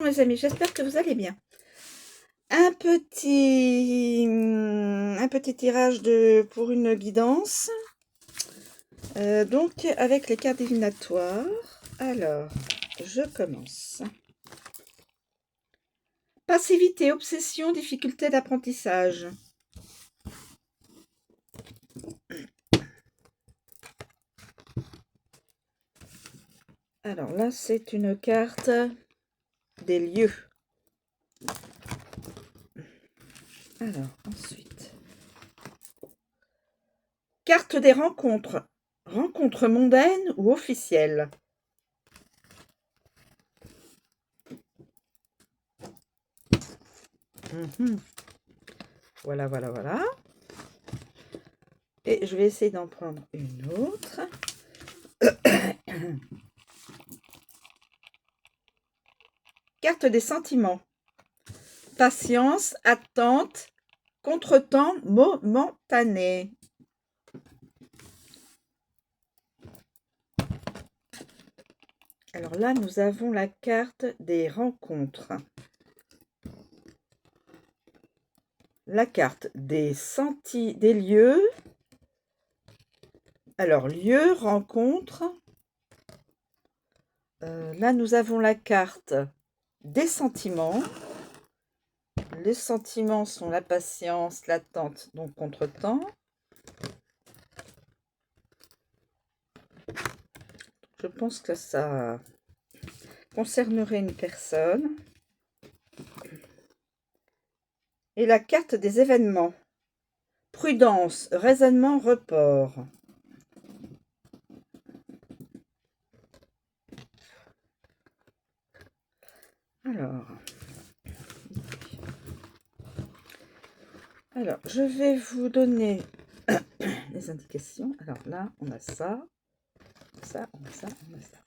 Mes amis, j'espère que vous allez bien. Un petit tirage pour une guidance. Donc, avec les cartes divinatoires. Alors, je commence. Passivité, obsession, difficulté d'apprentissage. Alors là, c'est une carte des lieux. Alors, ensuite. Carte des rencontres. Rencontres mondaines ou officielles. Voilà, voilà, voilà. Et je vais essayer d'en prendre une autre. Carte des sentiments. Patience, attente, contretemps momentané. Alors là, nous avons la carte des rencontres. La carte des des lieux. Alors, lieu, rencontre. Là, nous avons la carte des sentiments. Les sentiments sont la patience, l'attente, donc contretemps. Je pense que ça concernerait une personne. Et la carte des événements. Prudence, raisonnement, report. Alors, je vais vous donner les indications. Alors là, on a ça, ça, on a ça, on a ça.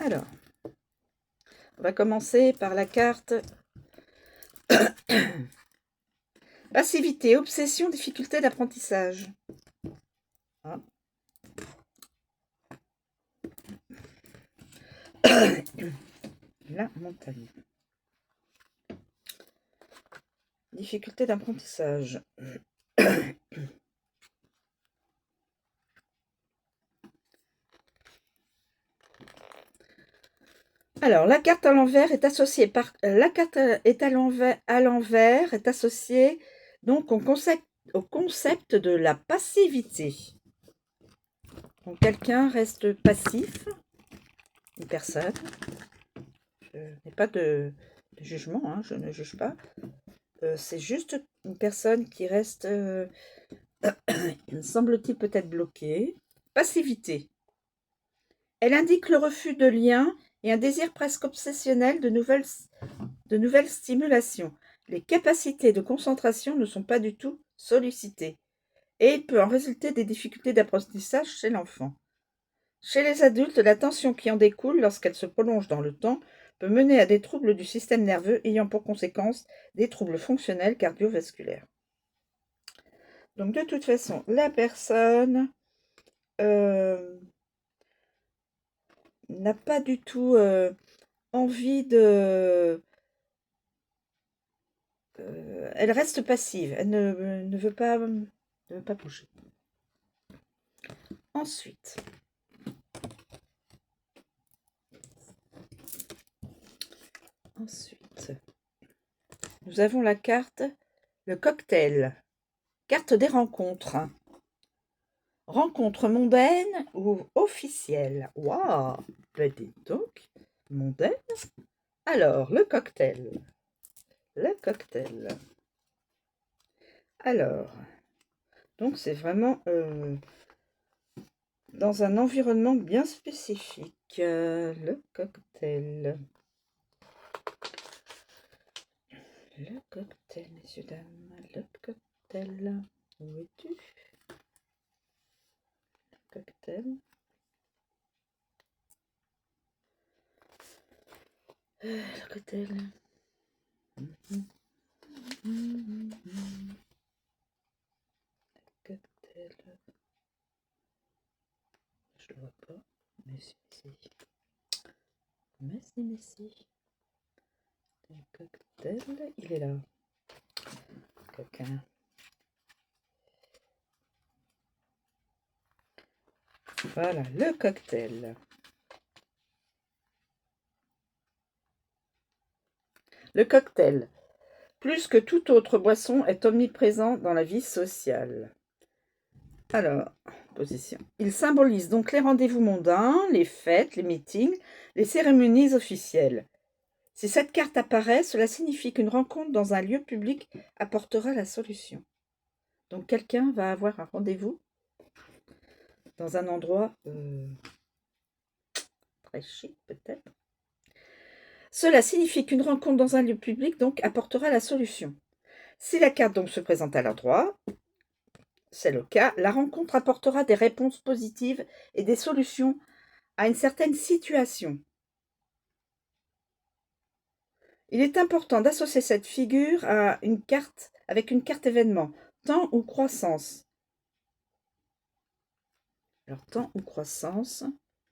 Alors, on va commencer par la carte passivité, obsession, difficulté d'apprentissage. Ah. La montagne. Difficulté d'apprentissage. Alors, la carte à l'envers est associée par la carte est à l'envers est associée donc au concept de la passivité. Donc quelqu'un reste passif, une personne. Je n'ai pas de jugement, hein, je ne juge pas. C'est juste une personne qui reste, semble-t-il, peut-être bloquée. Passivité. Elle indique le refus de liens et un désir presque obsessionnel de nouvelles stimulations. Les capacités de concentration ne sont pas du tout sollicitées. Et il peut en résulter des difficultés d'apprentissage chez l'enfant. Chez les adultes, la tension qui en découle lorsqu'elle se prolonge dans le temps peut mener à des troubles du système nerveux ayant pour conséquence des troubles fonctionnels cardiovasculaires. Donc de toute façon, la personne n'a pas du tout envie de... elle reste passive, elle ne veut pas bouger. Ensuite, nous avons la carte, le cocktail, carte des rencontres. Rencontre mondaine ou officielle? Waouh, ben dis donc, mondaine. Alors, le cocktail. Le cocktail. Alors, donc c'est vraiment dans un environnement bien spécifique. Le cocktail. Le cocktail, messieurs, dames. Le cocktail. Où es-tu? Le cocktail. Le cocktail. Cocktail. Je le vois pas. Mais si. Mais Messi. Le cocktail, il est là. Coquin. Voilà, le cocktail. Le cocktail, plus que toute autre boisson, est omniprésent dans la vie sociale. Alors, position. Il symbolise donc les rendez-vous mondains, les fêtes, les meetings, les cérémonies officielles. Si cette carte apparaît, cela signifie qu'une rencontre dans un lieu public apportera la solution. Donc quelqu'un va avoir un rendez-vous dans un endroit très chic peut-être. Cela signifie qu'une rencontre dans un lieu public donc apportera la solution. Si la carte donc se présente à l'endroit, c'est le cas, la rencontre apportera des réponses positives et des solutions à une certaine situation. Il est important d'associer cette figure à une carte, avec une carte événement, temps ou croissance. Alors, temps ou croissance,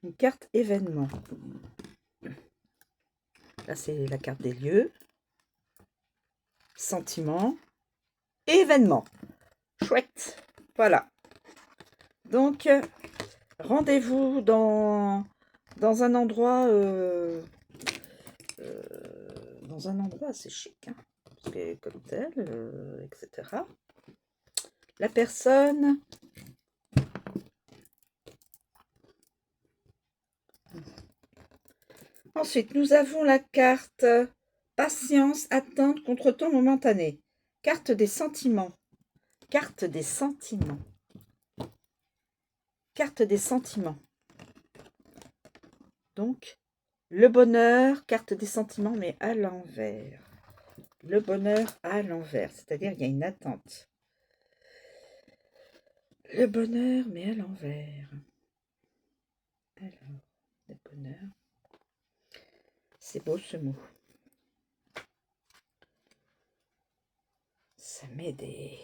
une carte événement. Là, c'est la carte des lieux. Sentiments. Événements. Chouette. Voilà. Donc, rendez-vous dans un endroit... dans un endroit assez chic. Hein, parce que cocktail, etc. La personne... Ensuite, nous avons la carte patience, attente, contretemps momentané. Carte des sentiments. Carte des sentiments. Carte des sentiments. Donc, le bonheur, carte des sentiments, mais à l'envers. Le bonheur à l'envers, c'est-à-dire il y a une attente. Le bonheur, mais à l'envers. Alors, le bonheur. C'est beau ce mot. Ça met des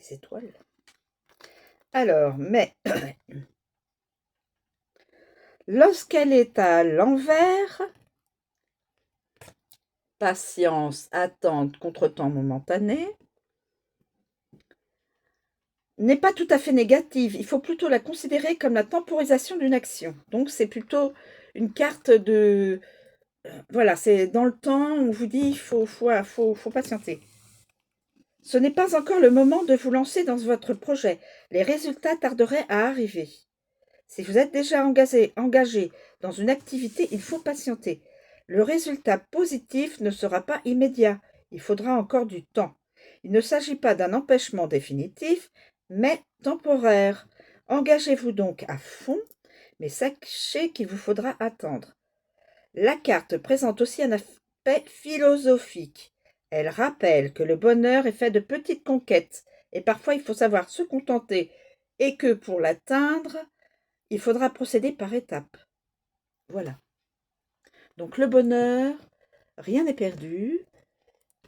étoiles. Alors, mais lorsqu'elle est à l'envers, patience, attente, contretemps momentané, n'est pas tout à fait négative. Il faut plutôt la considérer comme la temporisation d'une action. Donc, c'est plutôt une carte de... voilà, c'est dans le temps, on vous dit, il faut patienter. Ce n'est pas encore le moment de vous lancer dans votre projet. Les résultats tarderaient à arriver. Si vous êtes déjà engagé dans une activité, il faut patienter. Le résultat positif ne sera pas immédiat. Il faudra encore du temps. Il ne s'agit pas d'un empêchement définitif, mais temporaire. Engagez-vous donc à fond, mais sachez qu'il vous faudra attendre. La carte présente aussi un aspect philosophique. Elle rappelle que le bonheur est fait de petites conquêtes, et parfois il faut savoir se contenter, et que pour l'atteindre, il faudra procéder par étapes. Voilà. Donc le bonheur, rien n'est perdu.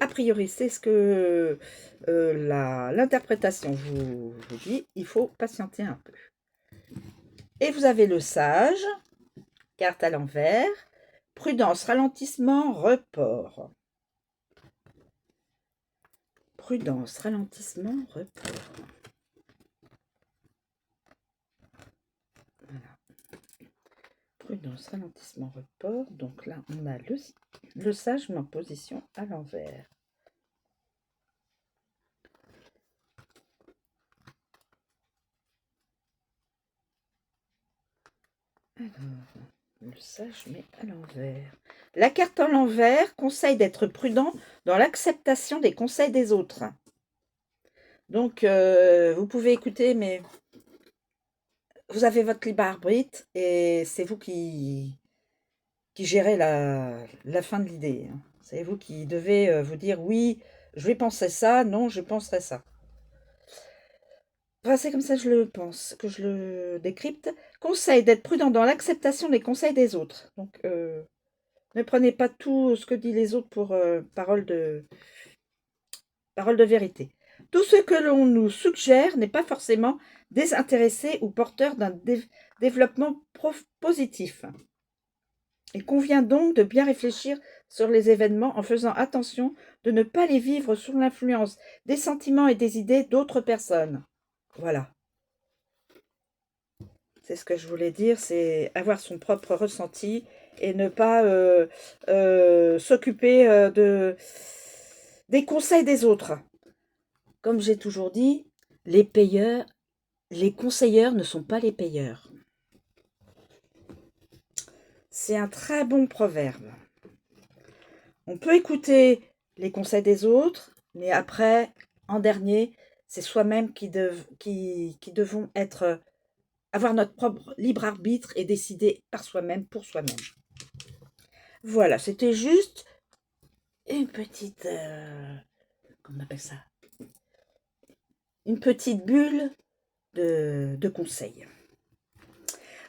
A priori, c'est ce que l'interprétation vous dit. Il faut patienter un peu. Et vous avez le sage, carte à l'envers. Prudence, ralentissement, report. Prudence, ralentissement, report. Voilà. Prudence, ralentissement, report. Donc là, on a le sage, mais en position à l'envers. Alors, le sage, mais à l'envers. La carte à l'envers conseille d'être prudent dans l'acceptation des conseils des autres. Donc, vous pouvez écouter, mais vous avez votre libre arbitre et c'est vous qui gérez la fin de l'idée. Hein. C'est vous qui devez vous dire oui, je vais penser ça, non, je penserai ça. Enfin, c'est comme ça que je le pense, que je le décrypte. Conseil d'être prudent dans l'acceptation des conseils des autres. Donc, ne prenez pas tout ce que disent les autres pour parole de vérité. Tout ce que l'on nous suggère n'est pas forcément désintéressé ou porteur d'un développement positif. Il convient donc de bien réfléchir sur les événements en faisant attention de ne pas les vivre sous l'influence des sentiments et des idées d'autres personnes. Voilà. C'est ce que je voulais dire, c'est avoir son propre ressenti et ne pas s'occuper des conseils des autres. Comme j'ai toujours dit, les conseilleurs ne sont pas les payeurs. C'est un très bon proverbe. On peut écouter les conseils des autres, mais après, en dernier, c'est soi-même qui devons avoir notre propre libre arbitre et décider par soi-même, pour soi-même. Voilà, c'était juste une petite, comment on appelle ça? Une petite bulle de conseils.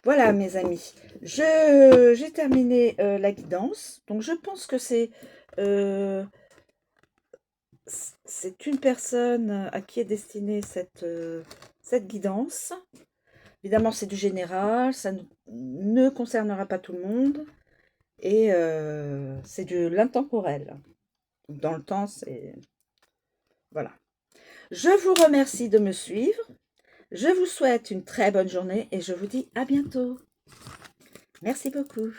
Voilà, mes amis, j'ai terminé la guidance. Donc, je pense que c'est une personne à qui est destinée cette guidance. Évidemment, c'est du général, ça ne concernera pas tout le monde. Et c'est de l'intemporel. Dans le temps, c'est... Voilà. Je vous remercie de me suivre. Je vous souhaite une très bonne journée et je vous dis à bientôt. Merci beaucoup.